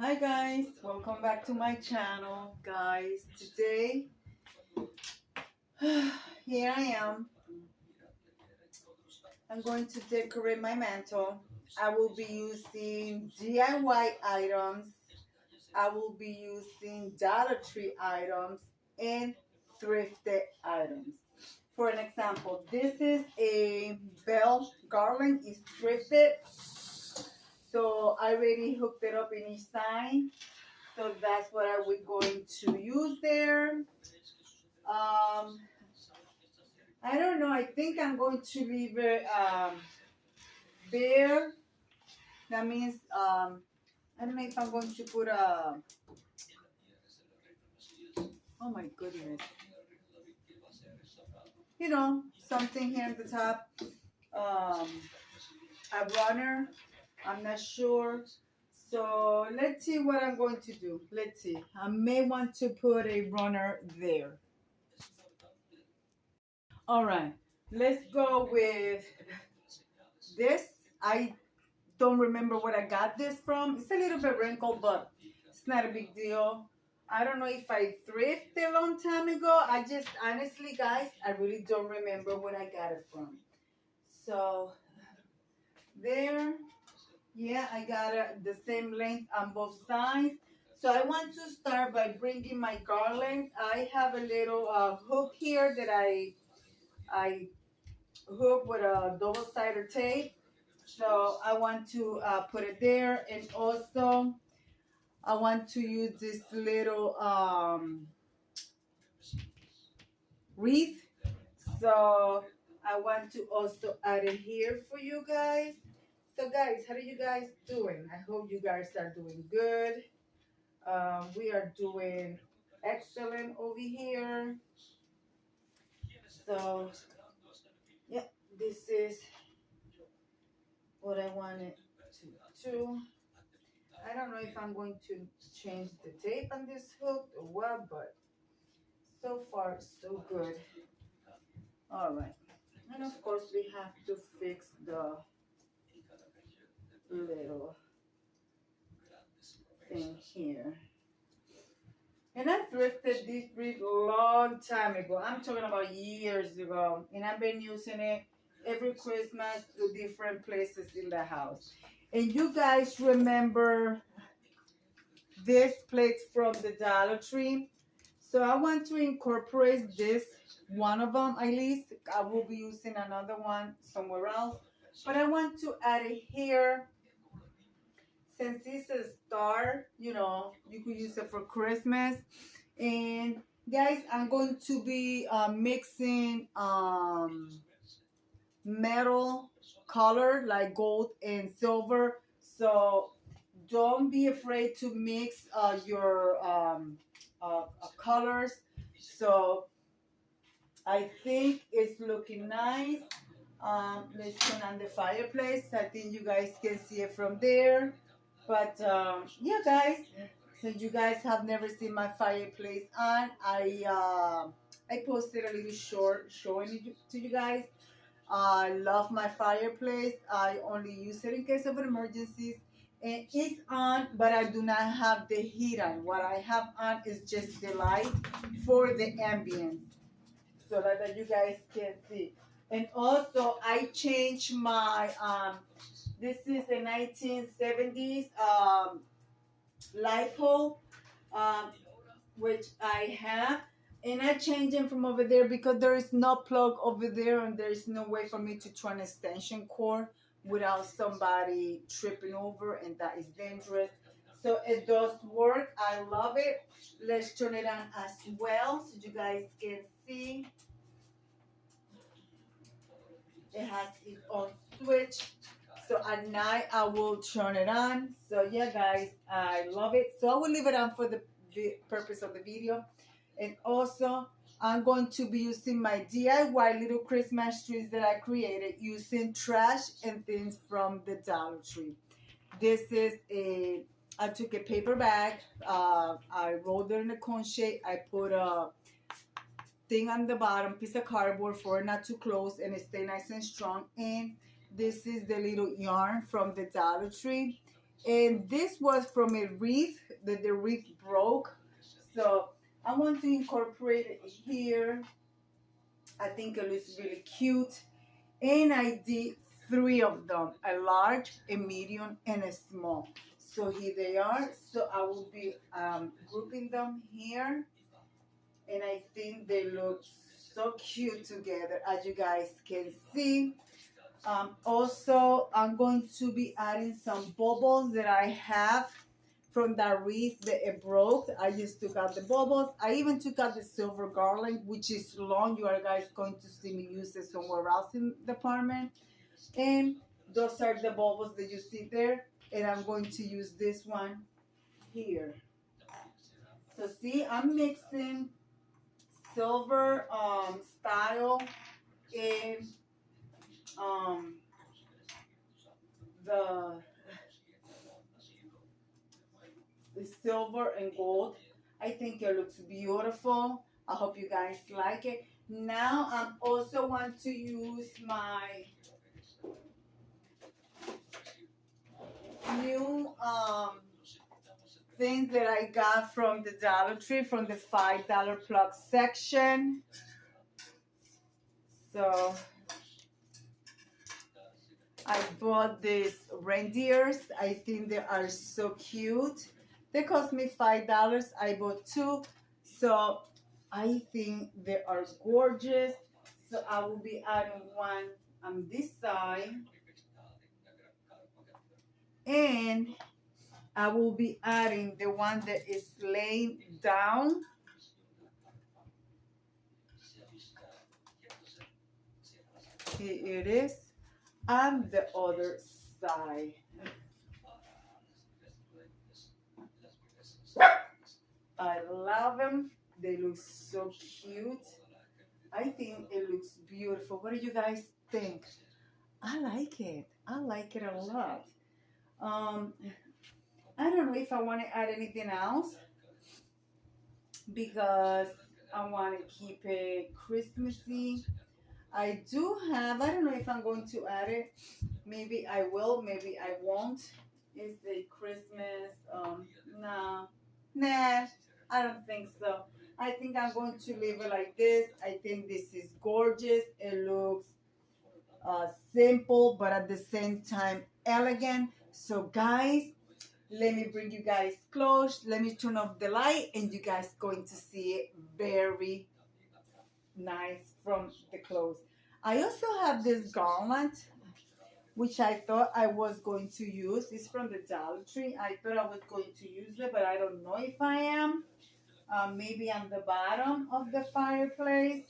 Hi guys, welcome back to my channel. Guys, today here I am. I'm going to decorate my mantle. I will be using DIY items. I will be using Dollar Tree items and thrifted items. For an example, this is a bell garland. It's thrifted. So I already hooked it up in each side. So that's what I was going to use there. I don't know. I think I'm going to leave it bare. That means I don't know if I'm going to put a. Oh my goodness. Something here at the top. A runner. I'm not sure. So let's see what I'm going to do. Let's see. I may want to put a runner there. All right. Let's go with this. I don't remember what I got this from. It's a little bit wrinkled, but it's not a big deal. I don't know if I thrifted a long time ago. I just, honestly, guys, I really don't remember where I got it from. So, there. Yeah, I got the same length on both sides. So I want to start by bringing my garland. I have a little hook here that I hook with a double-sided tape. So I want to put it there, and also I want to use this little wreath. So I want to also add it here for you guys. So guys, how are you guys doing? I hope you guys are doing good. We are doing excellent over here. So yeah, this is what I wanted to do. I don't know if I'm going to change the tape on this hook or what, but so far so good. All right, and of course we have to fix the little thing here. And I thrifted this wreath a long time ago. I'm talking about years ago, and I've been using it every Christmas to different places in the house. And you guys remember this plate from the Dollar Tree? So I want to incorporate this, one of them at least. I will be using another one somewhere else. But I want to add it here. Since it's a star, you could use it for Christmas. And guys, I'm going to be mixing metal color like gold and silver. So don't be afraid to mix your colors. So I think it's looking nice. Let's turn on the fireplace. I think you guys can see it from there. But yeah, guys, since you guys have never seen my fireplace on, I posted a little short showing it to you guys. I love my fireplace. I only use it in case of emergencies. And it's on, but I do not have the heat on. What I have on is just the light for the ambience, so that you guys can see. And also, I changed my, this is a 1970s light pole, which I have. And I changed them from over there because there is no plug over there, and there is no way for me to turn an extension cord without somebody tripping over, and that is dangerous. So it does work. I love it. Let's turn it on as well so you guys can see. It has its own switch. So at night I will turn it on. So yeah, guys, I love it. So I will leave it on for the purpose of the video. And also, I'm going to be using my DIY little Christmas trees that I created using trash and things from the Dollar Tree. This is I took a paper bag. I rolled it in a cone shape. I put a thing on the bottom, piece of cardboard for it not to close and it stay nice and strong. And this is the little yarn from the Dollar Tree. And this was from a wreath that the wreath broke. So I want to incorporate it here. I think it looks really cute. And I did three of them, a large, a medium, and a small. So here they are. So I will be grouping them here. And I think they look so cute together, as you guys can see. Also, I'm going to be adding some bubbles that I have from that wreath that it broke. I just took out the bubbles. I even took out the silver garland, which is long. You are guys going to see me use it somewhere else in the apartment. And those are the bubbles that you see there. And I'm going to use this one here. So see, I'm mixing silver style in the silver and gold. I think it looks beautiful. I hope you guys like it. Now I also want to use my new things that I got from the Dollar Tree, from the $5 plug section. So I bought these reindeers. I think they are so cute. They cost me $5. I bought two. So I think they are gorgeous. So I will be adding one on this side. And I will be adding the one that is laying down. Here it is. And the other side. I love them. They look so cute. I think it looks beautiful. What do you guys think? I like it. I like it a lot. I don't know if I want to add anything else because I want to keep it Christmassy. I do have, I don't know if I'm going to add it. Maybe I will, maybe I won't. It's a Christmas, nah, I don't think so. I think I'm going to leave it like this. I think this is gorgeous. It looks simple, but at the same time elegant. So guys, let me bring you guys close. Let me turn off the light and you guys going to see it very nice from the clothes. I also have this garland, which I thought I was going to use. It's from the Dollar Tree. I thought I was going to use it, but I don't know if I am. Maybe on the bottom of the fireplace,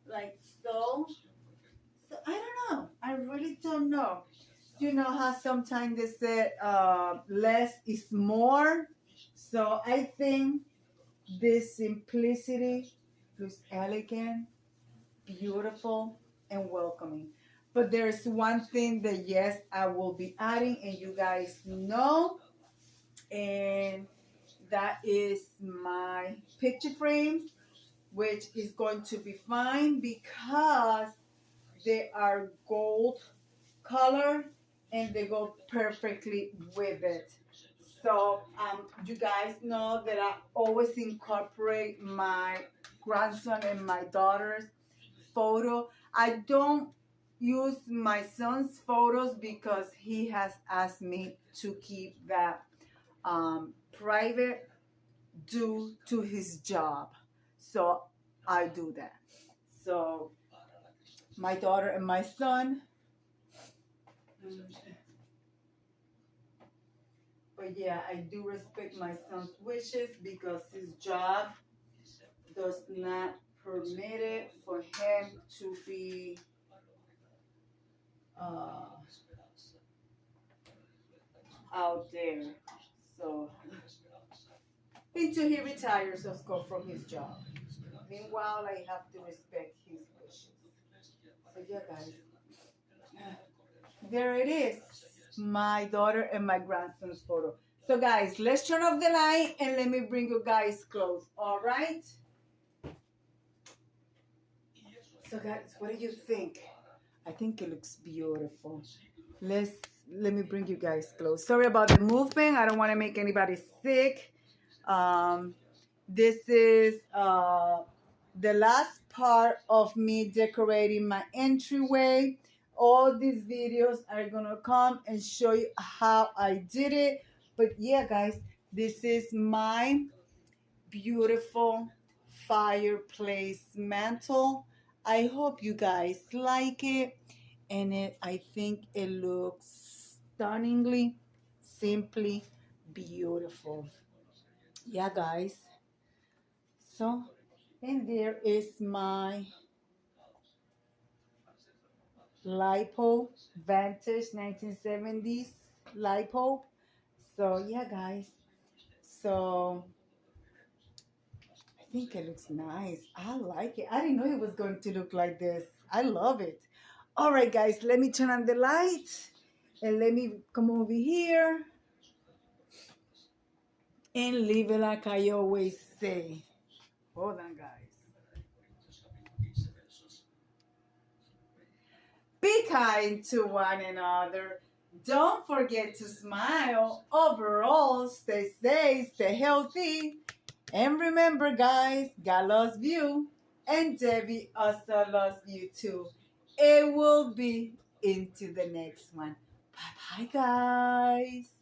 like so. So I don't know. I really don't know. You know how sometimes they say less is more. So I think this simplicity looks elegant, beautiful, and welcoming. But there's one thing that yes, I will be adding, and you guys know, and that is my picture frames, which is going to be fine because they are gold color and they go perfectly with it. So you guys know that I always incorporate my grandson and my daughter's photo. I don't use my son's photos because he has asked me to keep that private due to his job. So I do that. So my daughter and my son. But yeah, I do respect my son's wishes because his job does not permit it for him to be out there. So until he retires, of course, from his job. Meanwhile, I have to respect his wishes. So yeah, guys, there it is, my daughter and my grandson's photo. So guys, let's turn off the light and let me bring you guys close. All right. So guys, what do you think? I think it looks beautiful. Let's let me bring you guys close. Sorry about the movement. I don't want to make anybody sick. This is the last part of me decorating my entryway. All these videos are gonna come and show you how I did it. But yeah, guys, this is my beautiful fireplace mantle. I hope you guys like it, and I think it looks stunningly, simply beautiful. Yeah, guys. So, and there is my lipo vintage 1970s lipo. So yeah, guys. So I think it looks nice. I like it. I didn't know it was going to look like this. I love it. All right, guys, let me turn on the light and let me come over here and leave it like I always say. Hold on, guys. Be kind to one another. Don't forget to smile. Overall, stay safe, stay healthy. And remember, guys, God loves you. And Debbie also loves you too. It will be into the next one. Bye bye, guys.